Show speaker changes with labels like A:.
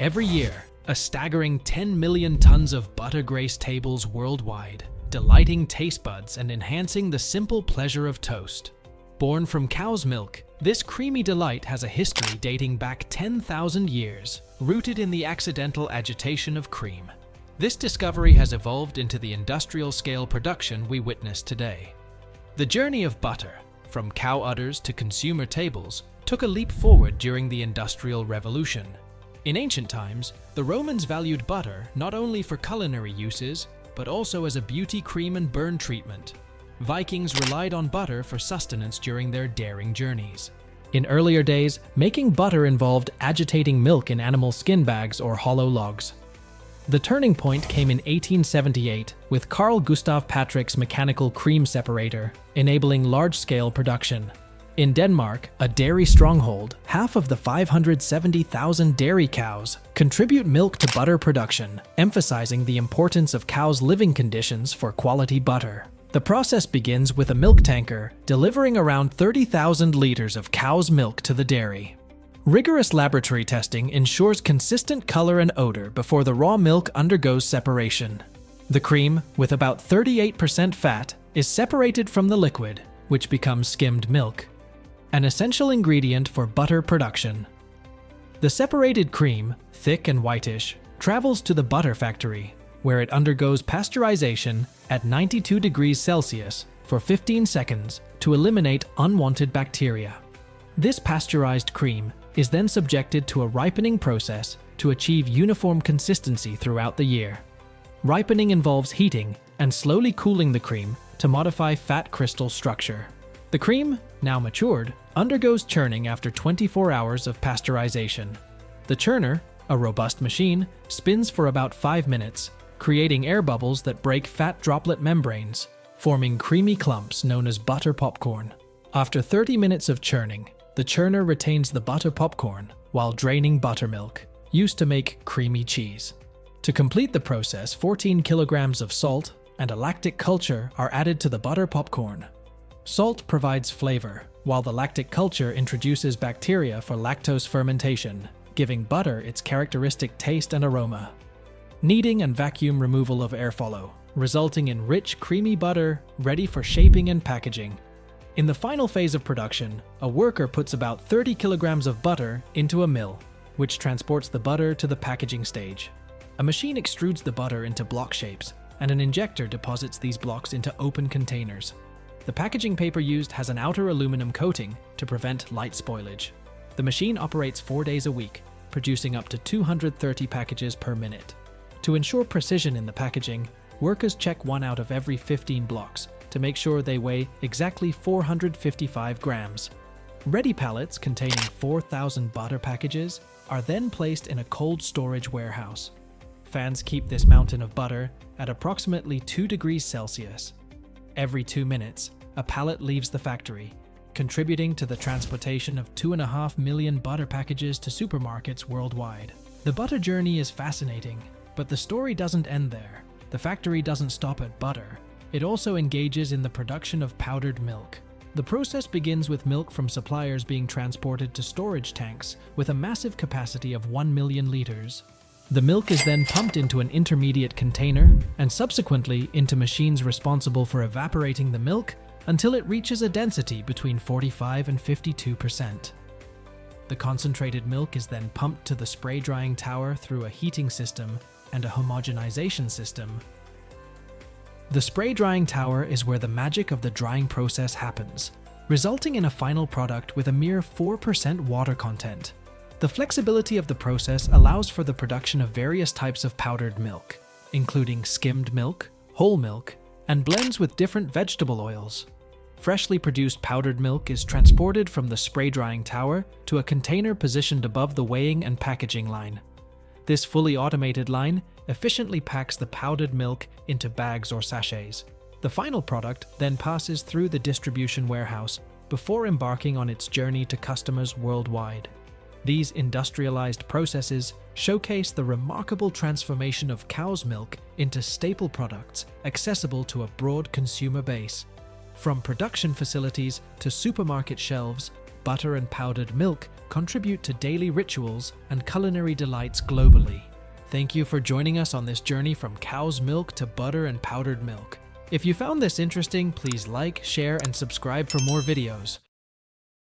A: Every year, a staggering 10 million tons of butter grace tables worldwide, delighting taste buds and enhancing the simple pleasure of toast. Born from cow's milk, this creamy delight has a history dating back 10,000 years, rooted in the accidental agitation of cream. This discovery has evolved into the industrial-scale production we witness today. The journey of butter, from cow udders to consumer tables, took a leap forward during the Industrial Revolution. In ancient times, the Romans valued butter not only for culinary uses, but also as a beauty cream and burn treatment. Vikings relied on butter for sustenance during their daring journeys. In earlier days, making butter involved agitating milk in animal skin bags or hollow logs. The turning point came in 1878 with Carl Gustav Patrick's mechanical cream separator, enabling large-scale production. In Denmark, a dairy stronghold, half of the 570,000 dairy cows contribute milk to butter production, emphasizing the importance of cows' living conditions for quality butter. The process begins with a milk tanker, delivering around 30,000 liters of cow's milk to the dairy. Rigorous laboratory testing ensures consistent color and odor before the raw milk undergoes separation. The cream, with about 38% fat, is separated from the liquid, which becomes skimmed milk, an essential ingredient for butter production. The separated cream, thick and whitish, travels to the butter factory, where it undergoes pasteurization at 92 degrees Celsius for 15 seconds to eliminate unwanted bacteria. This pasteurized cream is then subjected to a ripening process to achieve uniform consistency throughout the year. Ripening involves heating and slowly cooling the cream to modify fat crystal structure. The cream, now matured, undergoes churning after 24 hours of pasteurization. The churner, a robust machine, spins for about 5 minutes, creating air bubbles that break fat droplet membranes, forming creamy clumps known as butter popcorn. After 30 minutes of churning, the churner retains the butter popcorn while draining buttermilk, used to make creamy cheese. To complete the process, 14 kilograms of salt and a lactic culture are added to the butter popcorn. Salt provides flavor, while the lactic culture introduces bacteria for lactose fermentation, giving butter its characteristic taste and aroma. Kneading and vacuum removal of air follow, resulting in rich, creamy butter ready for shaping and packaging. In the final phase of production, a worker puts about 30 kilograms of butter into a mill, which transports the butter to the packaging stage. A machine extrudes the butter into block shapes, and an injector deposits these blocks into open containers. The packaging paper used has an outer aluminum coating to prevent light spoilage. The machine operates 4 days a week, producing up to 230 packages per minute. To ensure precision in the packaging, workers check 1 out of every 15 blocks to make sure they weigh exactly 455 grams. Ready pallets containing 4,000 butter packages are then placed in a cold storage warehouse. Fans keep this mountain of butter at approximately 2 degrees Celsius. Every 2 minutes, a pallet leaves the factory, contributing to the transportation of 2.5 million butter packages to supermarkets worldwide. The butter journey is fascinating, but the story doesn't end there. The factory doesn't stop at butter. It also engages in the production of powdered milk. The process begins with milk from suppliers being transported to storage tanks with a massive capacity of 1 million liters. The milk is then pumped into an intermediate container and subsequently into machines responsible for evaporating the milk until it reaches a density between 45 and 52%. The concentrated milk is then pumped to the spray drying tower through a heating system and a homogenization system. The spray drying tower is where the magic of the drying process happens, resulting in a final product with a mere 4% water content. The flexibility of the process allows for the production of various types of powdered milk, including skimmed milk, whole milk, and blends with different vegetable oils. Freshly produced powdered milk is transported from the spray drying tower to a container positioned above the weighing and packaging line. This fully automated line efficiently packs the powdered milk into bags or sachets. The final product then passes through the distribution warehouse before embarking on its journey to customers worldwide. These industrialized processes showcase the remarkable transformation of cow's milk into staple products accessible to a broad consumer base. From production facilities to supermarket shelves, butter and powdered milk contribute to daily rituals and culinary delights globally. Thank you for joining us on this journey from cow's milk to butter and powdered milk. If you found this interesting, please like, share, and subscribe for more videos.